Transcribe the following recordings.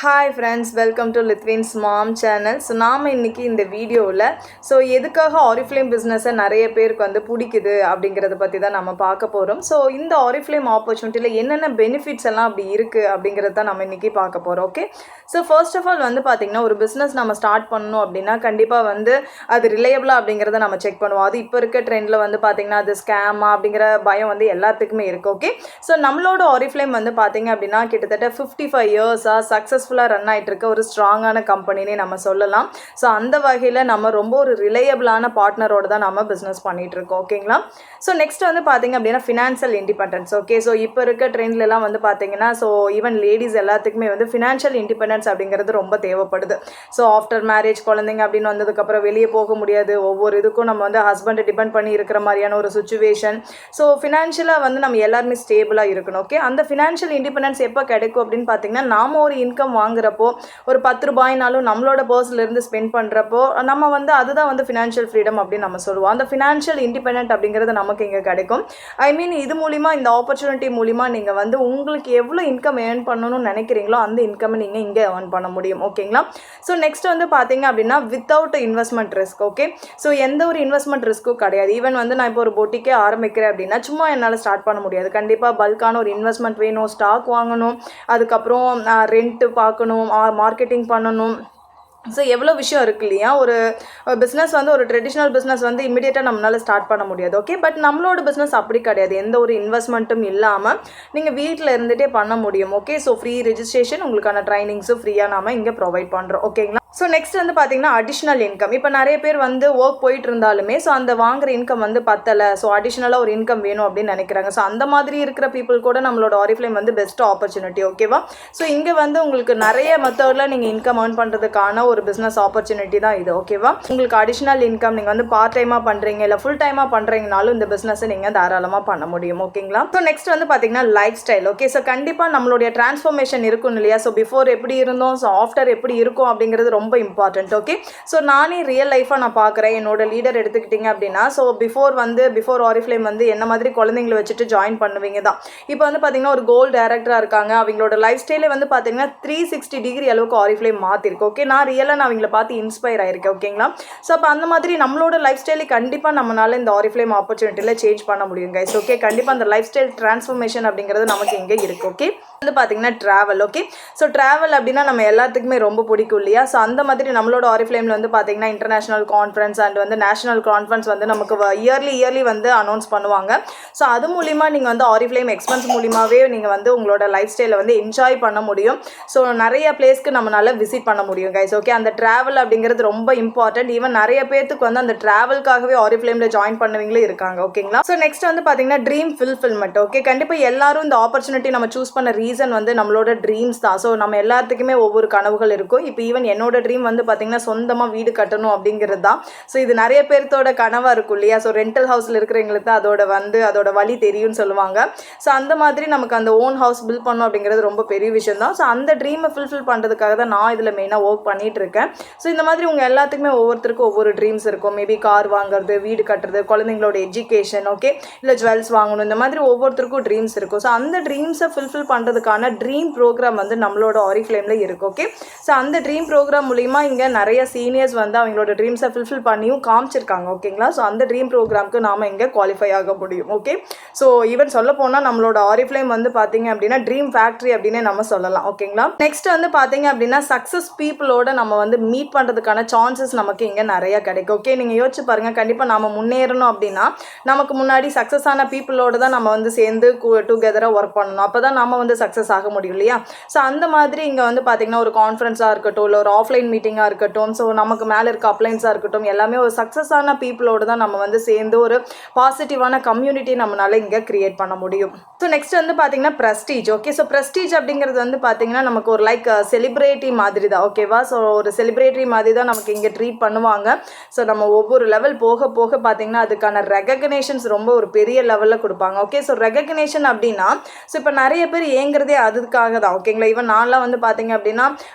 Hi friends, welcome to Lithvin's mom channel. So நாம் இன்றைக்கி இந்த வீடியோவில் எதுக்காக ஆரிஃப்ளேம் பிஸ்னஸை நிறைய பேருக்கு பிடிக்குது அப்படிங்கிறத பற்றி தான் நம்ம பார்க்க போகிறோம். ஸோ இந்த ஆரிஃப்ளேம் ஆப்பர்ச்சுனிட்டியில் என்னென்ன பெனிஃபிட்ஸ் எல்லாம் அப்படி இருக்குது அப்படிங்கிறது தான் நம்ம இன்றைக்கி பார்க்க போகிறோம். Okay, so first of all பார்த்திங்கன்னா ஒரு பிஸ்னஸ் நம்ம ஸ்டார்ட் பண்ணணும் அப்படின்னா கண்டிப்பாக அது ரிலையபிளாக அப்படிங்கிறத நம்ம செக் பண்ணுவோம். அது இப்போ இருக்க ட்ரெண்டில் பார்த்திங்கன்னா அது ஸ்கேமா அப்படிங்கிற பயம் எல்லாத்துக்குமே இருக்குது. ஓகே, ஸோ நம்மளோட ஆரிஃப்ளேம் பார்த்திங்க அப்படின்னா கிட்டத்தட்ட 55 இயர்ஸாக சக்ஸஸ்ஃபுல்லாக ரன் ஆகிட்டு இருக்க ஒரு ஸ்ட்ராங்கான கம்பெனினே நம்ம சொல்லலாம். ஸோ அந்த வகையில் நம்ம ரொம்ப ஒரு ரிலையபிளான பார்ட்னரோடு தான் நம்ம பிஸ்னஸ் பண்ணிகிட்ருக்கோம். ஓகேங்களா, ஸோ நெக்ஸ்ட் பார்த்திங்க அப்படின்னா ஃபினான்ஷியல் இண்டிபெண்டன்ஸ். ஓகே, ஸோ இப்போ இருக்க ட்ரெண்ட்லலாம் பார்த்திங்கன்னா ஈவன் லேடிஸ் எல்லாத்துக்குமே ஃபினான்ஷியல் இண்டிபெண்டன்ஸ் அப்படிங்கிறது ரொம்ப தேவைப்படுது. ஸோ ஆஃப்டர் மேரேஜ் குழந்தைங்க அப்படின்னு வந்ததுக்கப்புறம் வெளியே போக முடியாது. ஒவ்வொரு இதுக்கும் நம்ம ஹஸ்பண்டை டிபெண்ட் பண்ணி இருக்கிற மாதிரியான ஒரு சுச்சுவேஷன். ஸோ ஃபினான்ஷியலாக நம்ம எல்லாருமே ஸ்டேபிளாக இருக்கணும். ஓகே, அந்த ஃபினான்ஷியல் இண்டிபெண்டன்ஸ் எப்போ கிடைக்கும் அப்படின்னு பார்த்தீங்கன்னா நாம் ஒரு இன்கம் வாங்குறப்போ ஒரு 10 ரூபாய்னாலும் நம்மளோட பர்ஸ்லேருந்து ஸ்பெண்ட் பண்ணுறப்போ நம்ம அதுதான் ஃபினான்ஷியல் ஃப்ரீடம் அப்படின்னு நம்ம சொல்லுவோம். அந்த ஃபினான்ஷியல் இண்டிபெண்டன்ட் அப்படிங்கிறது நமக்கு இங்கே கிடைக்கும். ஐ மீன் இது மூலிமா, இந்த ஆப்பர்ச்சுனிட்டி மூலிமா நீங்கள் உங்களுக்கு எவ்வளோ இன்கம் ஏர்ன் பண்ணணும்னு நினைக்கிறீங்களோ அந்த இன்கம் நீங்கள் இங்கே ஏர்ன் பண்ண முடியும். ஓகேங்களா, ஸோ நெக்ஸ்ட் பார்த்தீங்க அப்படின்னா without investment risk. Okay, so எந்த ஒரு இன்வெஸ்ட்மெண்ட் ரிஸ்க்கும் கிடையாது. ஈவன் நான் இப்போ ஒரு பொட்டிக்கே ஆரம்பிக்கிறேன் அப்படின்னா சும்மா என்னால் ஸ்டார்ட் பண்ண முடியாது. கண்டிப்பாக பல்கான ஒரு இன்வெஸ்ட்மெண்ட் வேணும், ஸ்டாக் வாங்கணும், அதுக்கப்புறம் ரெண்ட்டு பார்க்கணும், மார்க்கெட்டிங் பண்ணணும். ஸோ எவ்வளோ விஷயம் இருக்குது இல்லையா. ஒரு பிஸ்னஸ் ஒரு ட்ரெடிஷ்னல் பிஸ்னஸ் இமீடியட்டாக நம்மளால் ஸ்டார்ட் பண்ண முடியாது. ஓகே, பட் நம்மளோட பிஸ்னஸ் அப்படி கிடையாது. எந்த ஒரு இன்வெஸ்ட்மெண்ட்டும் இல்லாமல் நீங்கள் வீட்டில் இருந்துகிட்டே பண்ண முடியும். ஓகே, ஸோ ஃப்ரீ ரெஜிஸ்ட்ரேஷன், உங்களுக்கான ட்ரைனிங்ஸும் ஃப்ரீயாக நாம் இங்கே ப்ரொவைட் பண்ணுறோம். ஓகேங்களா, ஸோ நெக்ஸ்ட் பார்த்தீங்கன்னா அடிஷ்னல் இன்கம். இப்போ நிறைய பேர் ஒர்க் போயிட்டு இருந்தாலுமே ஸோ அந்த வாங்குற இன்கம் பத்தலை, ஸோ அடிஷ்னலாக ஒரு இன்கம் வேணும் அப்படின்னு நினைக்கிறாங்க. ஸோ அந்த மாதிரி இருக்கிற பீப்புள் கூட நம்மளோட ஆரிஃப்ளேம் பெஸ்ட் ஆப்பர்ச்சுனிட்டி. ஓகேவா, ஸோ இங்கே உங்களுக்கு நிறைய மெத்தடில் நீங்கள் இன்கம் ஏர்ன் பண்ணுறதுக்கான ஒரு பிஸ்னஸ் ஆப்பர்ச்சுனிட்டி தான் இது. ஓகேவா, உங்களுக்கு அடிஷ்னல் இன்கம் நீங்கள் பார்ட் டைமாக பண்ணுறீங்க இல்லை ஃபுல் டைமாக பண்ணுறீங்கனாலும் இந்த பிஸ்னஸை நீங்கள் தாராளமாக பண்ண முடியும். ஓகேங்களா, ஸோ நெக்ஸ்ட் பார்த்தீங்கன்னா லைஃப் ஸ்டைல். ஓகே, ஸோ கண்டிப்பாக நம்மளுடைய டிரான்ஸ்ஃபர்மேஷன் இருக்கும் இல்லையா. ஸோ பிஃபோர் எப்படி இருந்தோம், ஸோ ஆஃப்டர் எப்படி இருக்கும் அப்படிங்கிறது ரொம்ப இம்பார்ட்டன்ட். ஓகே, ஸோ நானே ரியல் லைஃபாக நான் பார்க்குறேன். என்னோட லீடர் எடுத்துக்கிட்டிங்க அப்படின்னா ஸோ பிஃபோர் ஆரிஃப்ளேம் என்ன மாதிரி குழந்தைங்களை வச்சுட்டு ஜாயின் பண்ணுவீங்க தான். இப்போ பார்த்தீங்கன்னா ஒரு கோல் டைரக்டராக இருக்காங்க. அவங்களோட லைஃப் ஸ்டைலே பார்த்தீங்கன்னா 360 டிகிரி அளவுக்கு ஆரிஃப்ளேம் மாற்றிருக்கு. ஓகே, நான் ரியலாக நான் அவங்கள பார்த்து இன்ஸ்பயர் ஆயிருக்கேன். ஓகேங்களா, ஸோ அப்போ அந்த மாதிரி நம்மளோட லைஃப் ஸ்டைலை கண்டிப்பாக நம்மளால் இந்த ஆரிஃப்ளேம் ஆப்பர்ச்சுனிட்டியில் சேஞ்ச் பண்ண முடியும் கைஸ். ஓகே, கண்டிப்பாக அந்த லைஃப் ஸ்டைல் டிரான்ஸ்ஃபர்மேஷன் அப்படிங்கிறது நமக்கு இங்கே இருக்குது. ஓகே, பார்த்தீங்கன்னா ட்ராவல். ஓகே, ஸோ ட்ராவல் அப்படின்னா நம்ம எல்லாத்துக்குமே ரொம்ப பிடிக்கும் இல்லையா. ஸோ அந்த மாதிரி நம்மளோட ஆரிஃப்ளேமில் பார்த்தீங்கன்னா international conference and national conference நமக்கு இயர்லி அனௌன்ஸ் பண்ணுவாங்க. ஸோ அது மூலிமா நீங்கள் ஆரிஃப்ளேம் எக்ஸ்பென்ஸ் மூலிமாவே நீங்கள் உங்களோட லைஃப் ஸ்டைலை என்ஜாய் பண்ண முடியும். ஸோ நிறைய பிளேஸ்க்கு நம்மளால் விசிட் பண்ண முடியும் கைஸ். ஓகே, அந்த ட்ராவல் அப்படிங்கிறது ரொம்ப இம்பார்ட்டன்ட். ஈவன் நிறைய பேருக்கு அந்த ட்ராவல்காகவே ஆரிஃப்ளேமில் ஜாயின் பண்ணவங்களும் இருக்காங்க. ஓகேங்களா, ஸோ நெக்ஸ்ட் பார்த்தீங்கன்னா ட்ரீம் ஃபுல்ஃபில்மெண்ட். ஓகே, கண்டிப்பாக எல்லாரும் இந்த ஆப்பர்ச்சுனிட்டி நம்ம சூஸ் பண்ண ரீசன் நம்மளோட ட்ரீம்ஸ் தான். ஸோ நம்ம எல்லாத்துக்குமே ஒவ்வொரு கனவுகள் இருக்கும். இப்போ ஈவன் என்னோட ட்ரீம் பார்த்தீங்கன்னா சொந்தமாக வீடு கட்டணும் அப்படிங்கிறது தான். ஸோ இது நிறைய பேர்த்தோட கனவாக இருக்கும் இல்லையா. ஸோ ரெண்டல் ஹவுஸில் இருக்கிறவங்களுக்கு தான் அதோட வழி தெரியும்னு சொல்லுவாங்க. ஸோ அந்த மாதிரி நமக்கு அந்த ஓன் ஹவுஸ் பில்ட் பண்ணணும் அப்படிங்கிறது ரொம்ப பெரிய விஷயம் தான். ஸோ அந்த ட்ரீமை ஃபுல்ஃபில் பண்ணுறதுக்காக தான் நான் இதில் மெயினாக ஒர்க் பண்ணிட்டு இருக்கேன். ஸோ இந்த மாதிரி உங்கள் எல்லாத்துக்குமே ஒவ்வொருத்தருக்கும் ஒவ்வொரு ட்ரீம்ஸ் இருக்கும். மேபி கார் வாங்குறது, வீடு கட்டுறது, குழந்தைங்களோட எஜுகேஷன், ஓகே, இல்லை ஜுவல்ஸ் வாங்கணும், இந்த மாதிரி ஒவ்வொருத்தருக்கும் ட்ரீம்ஸ் இருக்கும். ஸோ அந்த ட்ரீம்ஸை ஃபுல்ஃபில் பண்ணுறதுக்கான ட்ரீம் ப்ரோக்ராம் நம்மளோட ஆரிஃப்ளேமில் இருக்குது. ஓகே, ஸோ அந்த ட்ரீம் ப்ரோக்ராம் மூலிமா இங்கே நிறைய சீனியர்ஸ் அவங்களோட ட்ரீம்ஸை ஃபுல்ஃபில் பண்ணியும் காமிச்சிருக்காங்க. ஓகேங்களா, ஸோ அந்த ட்ரீம் ப்ரோக்ராம்க்கு நாம் இங்கே குவாலிஃபை ஆக முடியும். ஓகே, ஸோ ஈவன் சொல்ல போனால் நம்மளோட ஆரிஃப்ளேம் பார்த்தீங்க அப்படின்னா ட்ரீம் ஃபேக்ட்ரி அப்படின்னே நம்ம சொல்லலாம். ஓகேங்களா, நெக்ஸ்ட் பார்த்தீங்க அப்படின்னா சக்ஸஸ் பீப்புளோட நம்ம மீட் பண்ணுறதுக்கான சான்சஸ் நமக்கு இங்கே நிறைய கிடைக்கும். ஓகே, நீங்கள் யோசிச்சு பாருங்கள். கண்டிப்பாக நம்ம முன்னேறணும் அப்படின்னா நமக்கு முன்னாடி சக்ஸஸ் ஆன பீப்புளோட தான் நம்ம சேர்ந்து டுகெதராக ஒர்க் பண்ணணும். அப்போ தான் நம்ம சக்ஸஸ் ஆக முடியும் இல்லையா. ஸோ அந்த மாதிரி இங்கே பார்த்தீங்கன்னா ஒரு கான்ஃபரன்ஸாக இருக்கட்டும், இல்லை ஒரு ஆஃப்லைன் மீட்டிங்காக இருக்கட்டும், ஸோ நமக்கு மேலே இருக்க அப்ளைன்ஸாக இருக்கட்டும், எல்லாமே ஒரு சக்ஸஸான பீப்புளோடு தான் நம்ம சேர்ந்து ஒரு பாசிட்டிவான கம்யூனிட்டி நம்மளால் இங்கே கிரியேட் பண்ண முடியும். ஸோ நெக்ஸ்ட் பார்த்தீங்கன்னா ப்ரெஸ்டீஜ். ஓகே, ஸோ ப்ரெஸ்டீஜ் அப்படிங்கிறது பார்த்தீங்கன்னா நமக்கு ஒரு செலிப்ரிட்டி மாதிரி தான். ஓகேவா, ஸோ ஒரு செலிப்ரிட்டி மாதிரி தான் நமக்கு இங்கே ட்ரீட் பண்ணுவாங்க. ஸோ நம்ம ஒவ்வொரு லெவல் போக போக பார்த்தீங்கன்னா அதுக்கான ரெகக்னேஷன்ஸ் ரொம்ப ஒரு பெரிய லெவலில் கொடுப்பாங்க. ஓகே, ஸோ ரெகக்னேஷன் அப்படின்னா ஸோ இப்போ நிறைய பேர் ஏங்குறதே அதுக்காக தான். ஓகேங்களா, ஈவன் நான்லாம் பார்த்தீங்க அப்படின்னா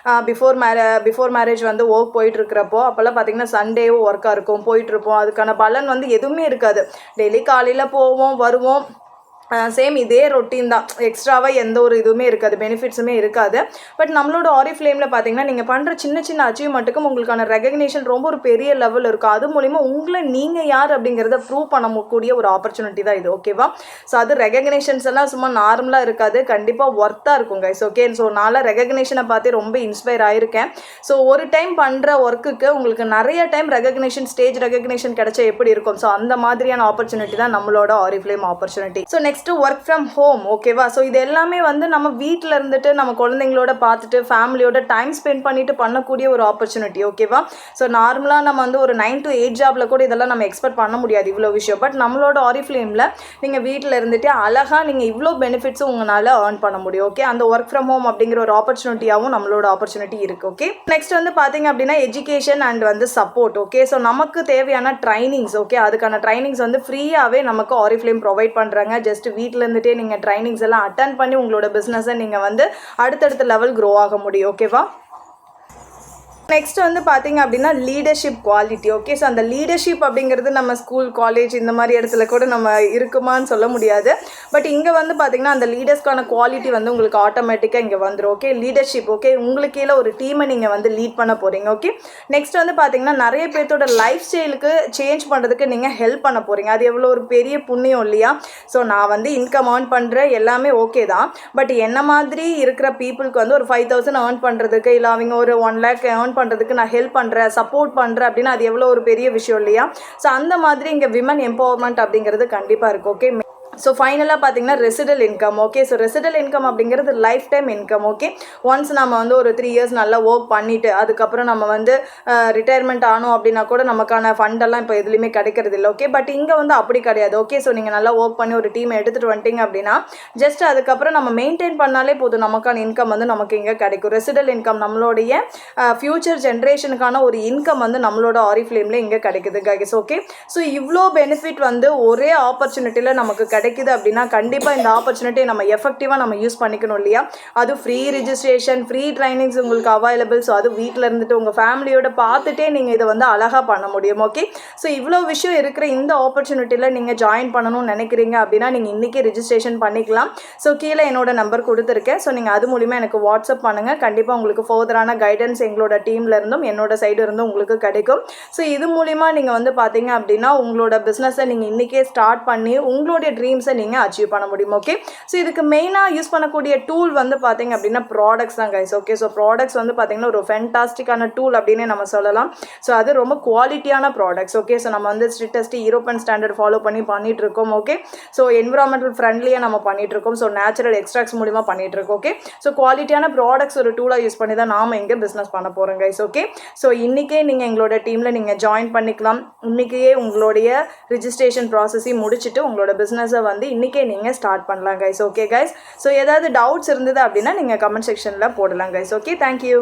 பிஃபோர் மேரேஜ் ஒர்க் போயிட்டு இருக்கிறப்போ அப்போல்லாம் பார்த்தீங்கன்னா சண்டேவும் ஒர்க்காக இருக்கும், போயிட்டுருப்போம். அதுக்கான பலன் எதுவுமே இருக்காது. டெய்லி காலையில் போவோம், வருவோம், சேம் இதே ரொட்டீன் தான், எக்ஸ்ட்ராவாக எந்த ஒரு இதுவுமே இருக்காது, பெனிஃபிட்ஸுமே இருக்காது. பட் நம்மளோட ஆரிஃப்ளேமில் பார்த்தீங்கன்னா நீங்கள் பண்ணுற சின்ன சின்ன அச்சீவ்மெண்ட்டுக்கும் உங்களுக்கான ரெகக்னேஷன் ரொம்ப ஒரு பெரிய லெவல் இருக்கும். அது மூலிமா உங்களை நீங்கள் யார் அப்படிங்கிறத ப்ரூவ் பண்ணக்கூடிய ஒரு ஆப்பர்ச்சுனிட்டி தான் இது. ஓகேவா? ஸோ அது ரெகக்னேஷன்ஸ் எல்லாம் சும்மா நார்மலாக இருக்காது, கண்டிப்பாக ஒர்த்தாக இருக்கும் கைஸ். ஓகே, ஸோ நான் ரெகக்னேஷனை பார்த்து ரொம்ப இன்ஸ்பயர் ஆயிருக்கேன். ஸோ ஒரு டைம் பண்ணுற ஒர்க்குக்கு உங்களுக்கு நிறைய டைம் ரெகக்னேஷன், ஸ்டேஜ் ரெகக்னேஷன் கிடைச்சா எப்படி இருக்கும்? ஸோ அந்த மாதிரியான ஆப்பர்ச்சுனிட்டி தான் நம்மளோட Oriflame opportunity. So next work from home. ஓகேவா? ஸோ இது எல்லாமே வந்து நம்ம வீட்டில் இருந்துட்டு நம்ம குழந்தைங்களோட பார்த்துட்டு ஃபேமிலியோட டைம் ஸ்பெண்ட் பண்ணிட்டு பண்ணக்கூடிய ஒரு ஆப்பர்ச்சுனிட்டி. ஓகேவா? ஸோ நார்மலாக நம்ம வந்து ஒரு 9 to 8 ஜாபில் கூட இதெல்லாம் நம்ம எக்ஸ்பெக்ட் பண்ண முடியாது இவ்வளோ விஷயம். பட் நம்மளோட ஆரிஃப்ளேமில் நீங்கள் வீட்டில் இருந்துட்டு அழகாக நீங்கள் இவ்வளோ பெனிஃபிட்ஸும் உங்களால் ஏர்ன் பண்ண முடியும். ஓகே, அந்த ஒர்க் ஃப்ரம் ஹோம் அப்படிங்கிற ஒரு ஆப்பர்ச்சுனிட்டியாகவும் நம்மளோட ஆப்பர்ச்சுனிட்டி இருக்குது. ஓகே, நெக்ஸ்ட் வந்து பார்த்தீங்க அப்படின்னா எஜுகேஷன் அண்ட் வந்து சப்போர்ட். ஓகே, ஸோ நமக்கு தேவையான ட்ரைனிங்ஸ், ஓகே, அதுக்கான ட்ரைனிங்ஸ் வந்து ஃப்ரீயாகவே நமக்கு ஆரிஃப்ளேம் ப்ரொவைட் பண்ணுறாங்க. ஜஸ்ட் வீட்டில் இருந்துட்டே நீங்கள் ட்ரைனிங்ஸ் எல்லாம் அட்டன் பண்ணி உங்களோட பிஸ்னஸை நீங்கள் வந்து அடுத்தடுத்த லெவல் க்ரோ ஆக முடியும். ஓகேவா? நெக்ஸ்ட் வந்து பார்த்தீங்க அப்படின்னா லீடர்ஷிப் குவாலிட்டி. ஓகே, ஸோ அந்த லீடர்ஷிப் அப்படிங்கிறது நம்ம ஸ்கூல், காலேஜ் இந்த மாதிரி இடத்துல கூட நம்ம இருக்குமான்னு சொல்ல முடியாது. பட் இங்கே வந்து பார்த்தீங்கன்னா அந்த லீடர்ஸ்க்கான குவாலிட்டி வந்து உங்களுக்கு ஆட்டோமேட்டிக்காக இங்கே வந்துடும். Okay, leadership. ஓகே, உங்களுக்கு கீழே ஒரு டீமை நீங்கள் வந்து லீட் பண்ண போகிறீங்க. ஓகே, நெக்ஸ்ட் வந்து பார்த்தீங்கன்னா நிறைய பேர்த்தோட லைஃப் ஸ்டைலுக்கு சேஞ்ச் பண்ணுறதுக்கு நீங்கள் ஹெல்ப் பண்ண போகிறீங்க. அது எவ்வளோ ஒரு பெரிய புண்ணியம் இல்லையா? ஸோ நான் வந்து இன்கம் ஏர்ன் பண்ணுறேன், எல்லாமே ஓகே தான். பட் என்ன மாதிரி இருக்கிற பீப்புளுக்கு வந்து ஒரு 5,000 ஏர்ன் பண்ணுறதுக்கு, இல்லை அவங்க ஒரு 1 lakh ஏர்ன் பண்ணுறதுக்கு நான் ஹெல்ப் பண்ணுறேன், சப்போர்ட் பண்ணுறேன் அப்படின்னா அது எவ்வளோ ஒரு பெரிய விஷயம் இல்லையா? ஸோ அந்த மாதிரி இங்கே விமன் எம்பவர்மெண்ட் அப்படிங்கிறது கண்டிப்பாக இருக்குது. ஓகே, ஸோ ஃபைனலாக பார்த்தீங்கன்னா residual income. Okay, so residual income அப்படிங்கிறது lifetime income. Okay, once நம்ம வந்து ஒரு 3 years நல்லா ஒர்க் பண்ணிவிட்டு அதுக்கப்புறம் நம்ம வந்து ரிட்டையர்மெண்ட் ஆனோம் அப்படின்னா கூட நமக்கான ஃபண்டெல்லாம் இப்போ எதுலேயுமே கிடைக்கிறது இல்லை. ஓகே, பட் இங்கே வந்து அப்படி கிடையாது. ஓகே, ஸோ நீங்கள் நல்லா ஒர்க் பண்ணி ஒரு டீமை எடுத்துகிட்டு வந்துட்டீங்க அப்படின்னா ஜஸ்ட் அதுக்கப்புறம் நம்ம மெயின்டைன் பண்ணாலே போதும், நமக்கான இன்கம் வந்து நமக்கு இங்கே கிடைக்கும். ரெசிடல் இன்கம் நம்மளுடைய ஃப்யூச்சர் ஜென்ரேஷனுக்கான ஒரு இன்கம் வந்து நம்மளோட ஆரிஃப்ளேமில் இங்கே கிடைக்குது கைஸ். ஓகே, ஸோ இவ்வளோ பெனிஃபிட் வந்து ஒரே ஆப்பர்ச்சுனிட்டியில் நமக்கு கிடைக்குது அப்படின்னா கண்டிப்பாக இந்த ஆப்பர்ச்சுனிட்டியை நம்ம எஃபெக்டிவாக நம்ம யூஸ் பண்ணிக்கணும் இல்லையா? அது ஃப்ரீ ரிஜிஸ்ட்ரேஷன், ஃப்ரீ ட்ரைனிங்ஸ் உங்களுக்கு அவைலபிள். ஸோ அது வீட்டில் இருந்துட்டு உங்கள் ஃபேமிலியோட பார்த்துட்டே நீங்கள் இதை வந்து அழகாக பண்ண முடியும். ஓகே, ஸோ இவ்வளோ விஷயம் இருக்கிற இந்த ஆப்பர்ச்சுனிட்டியில் நீங்கள் ஜாயின் பண்ணணும்னு நினைக்கிறீங்க அப்படின்னா நீங்கள் இன்றைக்கி ரிஜிஸ்ட்ரேஷன் பண்ணிக்கலாம். ஸோ கீழே என்னோட நம்பர் கொடுத்துருக்கேன். ஸோ நீங்கள் அது மூலிமா எனக்கு வாட்ஸ்அப் பண்ணுங்கள். கண்டிப்பாக உங்களுக்கு ஃபர்தரான கைடன்ஸ் எங்களோட டீமில் இருந்தும் என்னோட சைடு இருந்தும் உங்களுக்கு கிடைக்கும். ஸோ இது மூலிமா நீங்கள் வந்து பார்த்தீங்க அப்படின்னா உங்களோட பிஸ்னஸை நீங்கள் இன்றைக்கே ஸ்டார்ட் பண்ணி உங்களுடைய ட்ரீம்ஸை நீங்கள் அச்சீவ் பண்ண முடியும். ஓகே, ஸோ இதுக்கு மெயினாக யூஸ் பண்ணக்கூடிய டூல் வந்து பார்த்தீங்க அப்படின்னா ப்ராடக்ட்ஸ் தான் கைஸ். ஓகே, ஸோ ப்ராடக்ட்ஸ் வந்து பார்த்தீங்கன்னா ஒரு ஃபென்டாஸ்டிக்கான டூல் அப்படின்னு நம்ம சொல்லலாம். ஸோ அது ரொம்ப குவாலிட்டியான ப்ராடக்ட்ஸ். ஓகே, ஸோ நம்ம வந்து ஸ்ட்ரிக்டஸ்ட் யூரோப்பியன் ஸ்டாண்டர்ட் ஃபாலோ பண்ணிட்டு இருக்கோம். ஓகே, ஸோ என்விரான்மெண்டல் ஃப்ரெண்ட்லியாக நம்ம பண்ணிட்டு இருக்கோம். ஸோ நேச்சுரல் எக்ஸ்ட்ராக்ட்ஸ் மூலிமா பண்ணிட்டு இருக்கோம். ஓகே, ஸோ குவாலிட்டியான ப்ராடக்ட்ஸ் ஒரு டூலாக யூஸ் பண்ணி தான் நாம் இங்கே பிஸ்னஸ் பண்ண போகிறோம் கைஸ். ஓகே, ஸோ இன்றைக்கே நீங்கள் எங்களோட டீமில் நீங்கள் ஜாயின் பண்ணிக்கலாம். இன்றைக்கே உங்களுடைய ரிஜிஸ்ட்ரேஷன் ப்ராசஸையும் முடிச்சுட்டு உங்களோட பிஸ்னஸை வந்து இன்றைக்கே நீங்கள் ஸ்டார்ட் பண்ணலாம் கைஸ். ஓகே கைஸ், ஸோ ஏதாவது டவுட்ஸ் இருந்தது அப்படின்னா நீங்கள் கமெண்ட் செக்ஷனில் போடலாம் கைஸ். Okay, thank you.